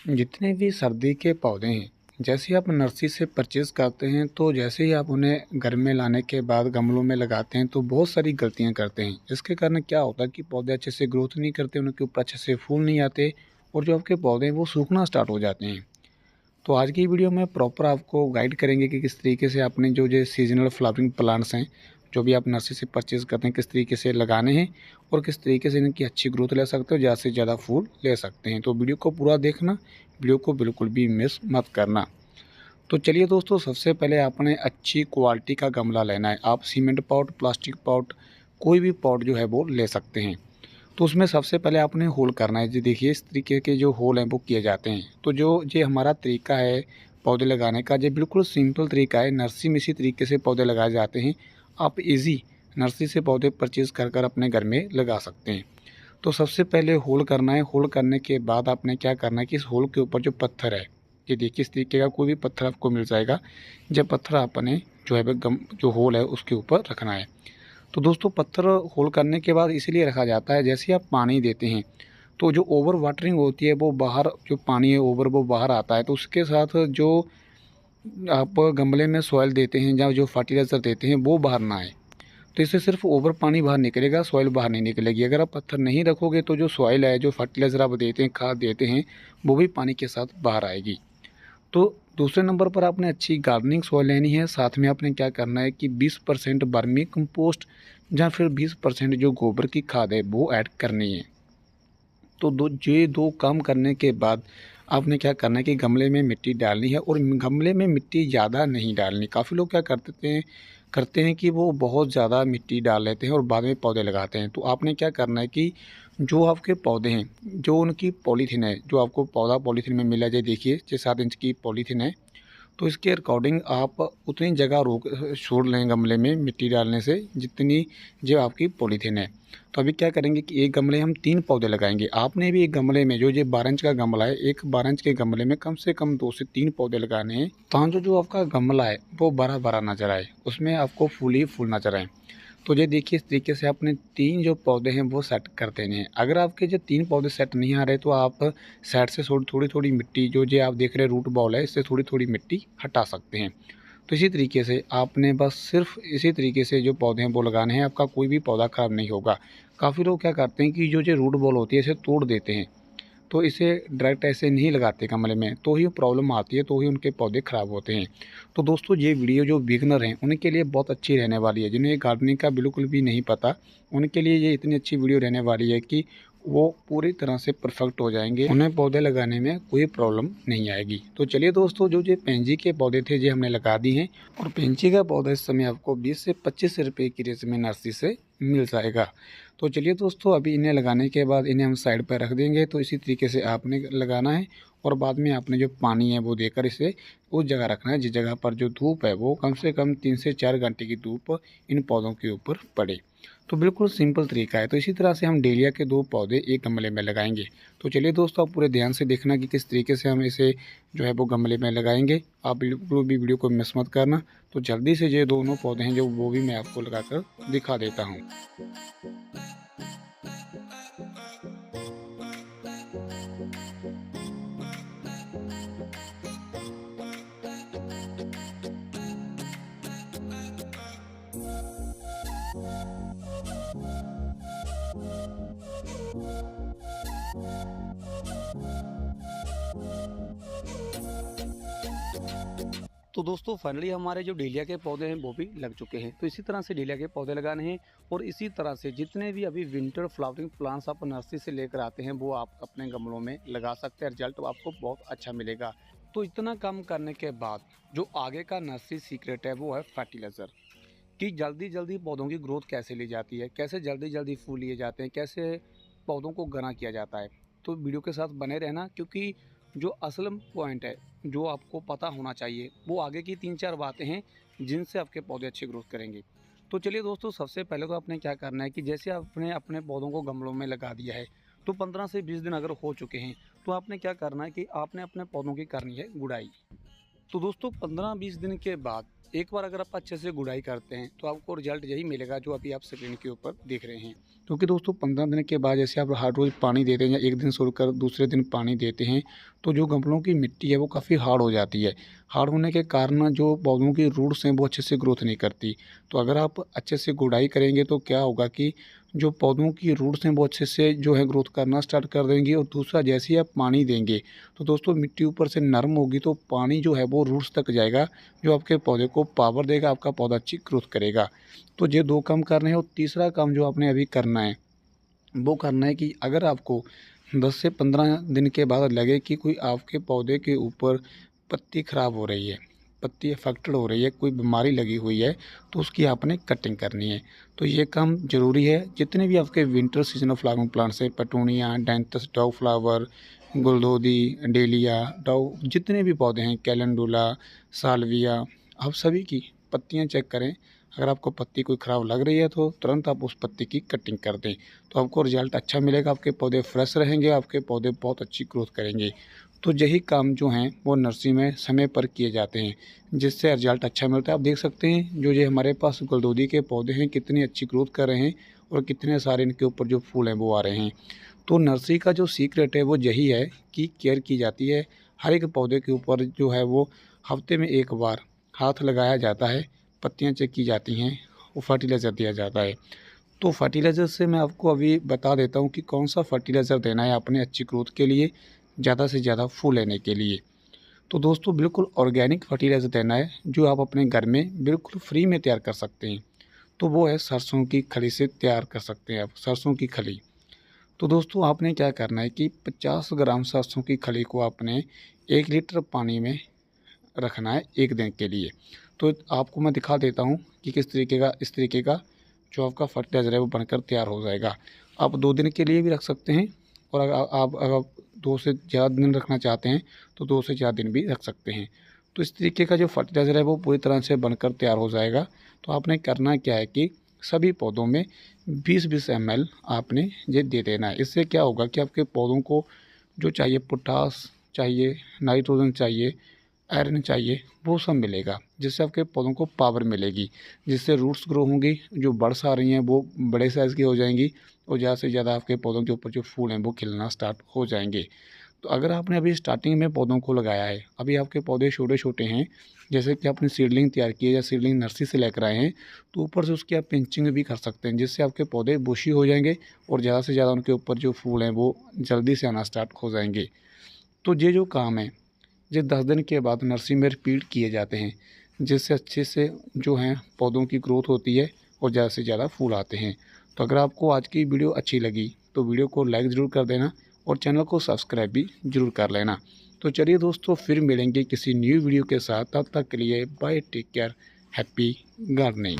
जितने भी सर्दी के पौधे हैं, जैसे ही आप नर्सरी से परचेज़ करते हैं, तो जैसे ही आप उन्हें घर में लाने के बाद गमलों में लगाते हैं, तो बहुत सारी गलतियाँ करते हैं। इसके कारण क्या होता है कि पौधे अच्छे से ग्रोथ नहीं करते, उनके ऊपर अच्छे से फूल नहीं आते और जो आपके पौधे हैं, वो सूखना स्टार्ट हो जाते हैं। तो आज की वीडियो में प्रॉपर आपको गाइड करेंगे कि किस तरीके से आपने जो सीज़नल फ्लावरिंग प्लांट्स हैं, जो भी आप नर्सरी से परचेज़ करते हैं, किस तरीके से लगाने हैं और किस तरीके से इनकी अच्छी ग्रोथ ले सकते हो, ज़्यादा से ज़्यादा फूल ले सकते हैं। तो वीडियो को पूरा देखना, वीडियो को बिल्कुल भी मिस मत करना। तो चलिए दोस्तों, सबसे पहले आपने अच्छी क्वालिटी का गमला लेना है। आप सीमेंट पॉट, प्लास्टिक पॉट, कोई भी पॉट जो है वो ले सकते हैं। तो उसमें सबसे पहले आपने होल करना है। जी देखिए, इस तरीके के जो होल हैं वो किए जाते हैं। तो जो ये हमारा तरीका है पौधे लगाने का, ये बिल्कुल सिंपल तरीका है। नर्सरी में इसी तरीके से पौधे लगाए जाते हैं। आप ईज़ी नर्सरी से पौधे परचेज़ कर अपने घर में लगा सकते हैं। तो सबसे पहले होल करना है। होल करने के बाद आपने क्या करना है कि इस होल के ऊपर जो पत्थर है, ये देखिए इस तरीके का कोई भी पत्थर आपको मिल जाएगा। जब पत्थर आपने जो है जो होल है उसके ऊपर रखना है। तो दोस्तों, पत्थर होल करने के बाद इसीलिए रखा जाता है, जैसे ही आप पानी देते हैं तो जो ओवर वाटरिंग होती है वो बाहर, जो पानी है ओवर वो बाहर आता है। तो उसके साथ जो आप गमले में सॉइल देते हैं या जो फर्टिलाइज़र देते हैं वो बाहर ना आए। तो इससे सिर्फ ओवर पानी बाहर निकलेगा, सॉइल बाहर नहीं निकलेगी। अगर आप पत्थर नहीं रखोगे तो जो सॉइल है, जो फर्टिलाइज़र आप देते हैं, खाद देते हैं, वो भी पानी के साथ बाहर आएगी। तो दूसरे नंबर पर आपने अच्छी गार्डनिंग सॉइल लेनी है। साथ में आपने क्या करना है कि 20% वर्मी कंपोस्ट या फिर 20% जो गोबर की खाद है वो ऐड करनी है। तो ये दो काम करने के बाद आपने क्या करना है कि गमले में मिट्टी डालनी है और गमले में मिट्टी ज़्यादा नहीं डालनी। काफ़ी लोग क्या करते हैं कि वो बहुत ज़्यादा मिट्टी डाल लेते हैं और बाद में पौधे लगाते हैं। तो आपने क्या करना है कि जो आपके पौधे हैं, जो उनकी पॉलीथीन है, जो आपको पौधा पॉलीथीन में मिला है, देखिए ये 7 इंच की पॉलीथीन है। तो इसके अकॉर्डिंग आप उतनी जगह छोड़ लें गमले में मिट्टी डालने से, जितनी जो आपकी पॉलीथीन है। तो अभी क्या करेंगे कि एक गमले हम 3 पौधे लगाएंगे। आपने भी एक गमले में, जो ये 12 इंच का गमला है, एक 12 इंच के गमले में कम से कम 2 से 3 पौधे लगाने हैं, ताकि जो आपका गमला है वो बड़ा बड़ा नजर आए, उसमें आपको फूल ही फूल नजर आए। तो ये देखिए, इस तरीके से आपने 3 जो पौधे हैं वो सेट कर देने हैं। अगर आपके जो 3 पौधे सेट नहीं आ रहे तो आप साइड से थोड़ी थोड़ी मिट्टी, जो आप देख रहे हैं रूट बॉल है, इससे थोड़ी थोड़ी मिट्टी हटा सकते हैं। तो इसी तरीके से आपने बस सिर्फ इसी तरीके से जो पौधे हैं वो लगाने हैं। आपका कोई भी पौधा खराब नहीं होगा। काफ़ी लोग क्या करते हैं कि जो रूट बॉल होती है इसे तोड़ देते हैं। तो इसे डायरेक्ट ऐसे नहीं लगाते गमले में, तो ही प्रॉब्लम आती है, तो ही उनके पौधे ख़राब होते हैं। तो दोस्तों, ये वीडियो जो बिगनर हैं उनके लिए बहुत अच्छी रहने वाली है। जिन्हें गार्डनिंग का बिल्कुल भी नहीं पता, उनके लिए ये इतनी अच्छी वीडियो रहने वाली है कि वो पूरी तरह से परफेक्ट हो जाएंगे। उन्हें पौधे लगाने में कोई प्रॉब्लम नहीं आएगी। तो चलिए दोस्तों, जो ये पेंजी के पौधे थे ये हमने लगा दिए हैं और पेंजी का पौधा इस समय आपको 20 से 25 रुपये की रेंज में नर्सरी से मिल जाएगा। तो चलिए दोस्तों, अभी इन्हें लगाने के बाद इन्हें हम साइड पर रख देंगे। तो इसी तरीके से आपने लगाना है और बाद में आपने जो पानी है वो देकर इसे उस जगह रखना है जिस जगह पर जो धूप है वो कम से कम 3 से 4 घंटे की धूप इन पौधों के ऊपर पड़े। तो बिल्कुल सिंपल तरीका है। तो इसी तरह से हम डेलिया के 2 पौधे एक गमले में लगाएंगे। तो चलिए दोस्तों, आप पूरे ध्यान से देखना कि किस तरीके से हम इसे जो है वो गमले में लगाएंगे। आप बिल्कुल भी वीडियो को मिस मत करना। तो जल्दी से ये दोनों पौधे हैं जो वो भी मैं आपको लगाकर दिखा देता हूँ। तो दोस्तों, फाइनली हमारे जो डेलिया के पौधे हैं वो भी लग चुके हैं। तो इसी तरह से डेलिया के पौधे लगाने हैं और इसी तरह से जितने भी अभी विंटर फ्लावरिंग प्लांट्स आप नर्सरी से लेकर आते हैं वो आप अपने गमलों में लगा सकते हैं। रिजल्ट आपको बहुत अच्छा मिलेगा। तो इतना काम करने के बाद जो आगे का नर्सरी सीक्रेट है वो है फर्टिलाइज़र, कि जल्दी जल्दी पौधों की ग्रोथ कैसे ली जाती है, कैसे जल्दी जल्दी फूल लिए जाते हैं, कैसे पौधों को घना किया जाता है। तो वीडियो के साथ बने रहना, क्योंकि जो असल पॉइंट है, जो आपको पता होना चाहिए, वो आगे की 3-4 बातें हैं जिनसे आपके पौधे अच्छी ग्रोथ करेंगे। तो चलिए दोस्तों, सबसे पहले तो आपने क्या करना है कि जैसे आपने अपने पौधों को गमलों में लगा दिया है, तो 15 से 20 दिन अगर हो चुके हैं तो आपने क्या करना है कि आपने अपने पौधों की करनी है गुड़ाई। तो दोस्तों 15-20 दिन के बाद एक बार अगर आप अच्छे से गुड़ाई करते हैं तो आपको रिजल्ट यही मिलेगा जो अभी आप स्क्रीन के ऊपर देख रहे हैं। क्योंकि दोस्तों 15 दिन के बाद जैसे आप हर रोज़ पानी देते हैं या एक दिन छोड़कर दूसरे दिन पानी देते हैं तो जो गमलों की मिट्टी है वो काफ़ी हार्ड हो जाती है। हार्ड होने के कारण जो पौधों की रूट्स हैं वो अच्छे से ग्रोथ नहीं करती। तो अगर आप अच्छे से गुड़ाई करेंगे तो क्या होगा कि जो पौधों की रूट्स हैं वो अच्छे से जो है ग्रोथ करना स्टार्ट कर देंगी। और दूसरा, जैसे ही आप पानी देंगे तो दोस्तों मिट्टी ऊपर से नरम होगी तो पानी जो है वो रूट्स तक जाएगा, जो आपके पौधे को पावर देगा, आपका पौधा अच्छी ग्रोथ करेगा। तो ये 2 काम करने हैं। और तीसरा काम जो आपने अभी करना है वो करना है कि अगर आपको 10 से 15 दिन के बाद लगे कि कोई आपके पौधे के ऊपर पत्ती ख़राब हो रही है, पत्ती अफेक्टेड हो रही है, कोई बीमारी लगी हुई है, तो उसकी आपने कटिंग करनी है। तो ये काम ज़रूरी है। जितने भी आपके winter season of flowering plants हैं, पेटूनिया, डैंथस, डव फ्लावर, गुलदाउदी, डेलिया, डव, जितने भी पौधे हैं, कैलेंडुला, साल्विया, आप सभी की पत्तियाँ चेक करें। अगर आपको पत्ती कोई ख़राब लग रही है तो तुरंत आप उस पत्ती की कटिंग कर दें, तो आपको रिज़ल्ट अच्छा मिलेगा। आपके पौधे फ्रेश रहेंगे, आपके पौधे बहुत अच्छी ग्रोथ करेंगे। तो यही काम जो हैं वो नर्सरी में समय पर किए जाते हैं, जिससे रिज़ल्ट अच्छा मिलता है। आप देख सकते हैं जो ये हमारे पास गुलदाउदी के पौधे हैं कितनी अच्छी ग्रोथ कर रहे हैं और कितने सारे इनके ऊपर जो फूल हैं वो आ रहे हैं। तो नर्सरी का जो सीक्रेट है वो यही है कि केयर की जाती है। हर एक पौधे के ऊपर जो है वो हफ्ते में 1 बार हाथ लगाया जाता है, पत्तियाँ चेक की जाती हैं और फर्टिलाइज़र दिया जाता है। तो फर्टिलाइज़र से मैं आपको अभी बता देता हूँ कि कौन सा फर्टिलाइज़र देना है अपने अच्छी ग्रोथ के लिए, ज़्यादा से ज़्यादा फूल लेने के लिए। तो दोस्तों बिल्कुल ऑर्गेनिक फर्टिलाइज़र देना है जो आप अपने घर में बिल्कुल फ्री में तैयार कर सकते हैं। तो वो है सरसों की खली से तैयार कर सकते हैं आप, सरसों की खली। तो दोस्तों आपने क्या करना है कि 50 ग्राम सरसों की खली को आपने 1 लीटर पानी में रखना है 1 दिन के लिए। तो आपको मैं दिखा देता हूँ कि किस तरीके का, इस तरीके का जो आपका फर्टिलाइज़र है वो बनकर तैयार हो जाएगा। आप 2 दिन के लिए भी रख सकते हैं और अगर 2 से ज़्यादा दिन रखना चाहते हैं तो 2 से 4 दिन भी रख सकते हैं। तो इस तरीके का जो फर्टिलाइज़र है वो पूरी तरह से बनकर तैयार हो जाएगा। तो आपने करना क्या है कि सभी पौधों में 20-20 ml आपने ये दे देना है। इससे क्या होगा कि आपके पौधों को जो चाहिए, पोटास चाहिए, नाइट्रोजन चाहिए, आयरन चाहिए, वो सब मिलेगा, जिससे आपके पौधों को पावर मिलेगी, जिससे रूट्स ग्रो होंगी, जो बड्स आ रही हैं वो बड़े साइज़ की हो जाएंगी और ज़्यादा से ज़्यादा आपके पौधों के ऊपर जो फूल हैं वो खिलना स्टार्ट हो जाएंगे। तो अगर आपने अभी स्टार्टिंग में पौधों को लगाया है, अभी आपके पौधे छोटे छोटे हैं, जैसे कि आपने सीडलिंग तैयार की है या सीडलिंग नर्सरी से लेकर आए हैं, तो ऊपर से उसकी आप पिंचिंग भी कर सकते हैं, जिससे आपके पौधे बुशी हो जाएंगे और ज़्यादा से ज़्यादा उनके ऊपर जो फूल हैं वो जल्दी से आना स्टार्ट हो जाएंगे। तो ये जो काम है ये 10 दिन के बाद नर्सरी में रिपीट किए जाते हैं, जिससे अच्छे से जो है पौधों की ग्रोथ होती है और ज़्यादा से ज़्यादा फूल आते हैं। तो अगर आपको आज की वीडियो अच्छी लगी तो वीडियो को लाइक ज़रूर कर देना और चैनल को सब्सक्राइब भी ज़रूर कर लेना। तो चलिए दोस्तों, फिर मिलेंगे किसी न्यू वीडियो के साथ। तब तक के लिए bye, take care, happy gardening.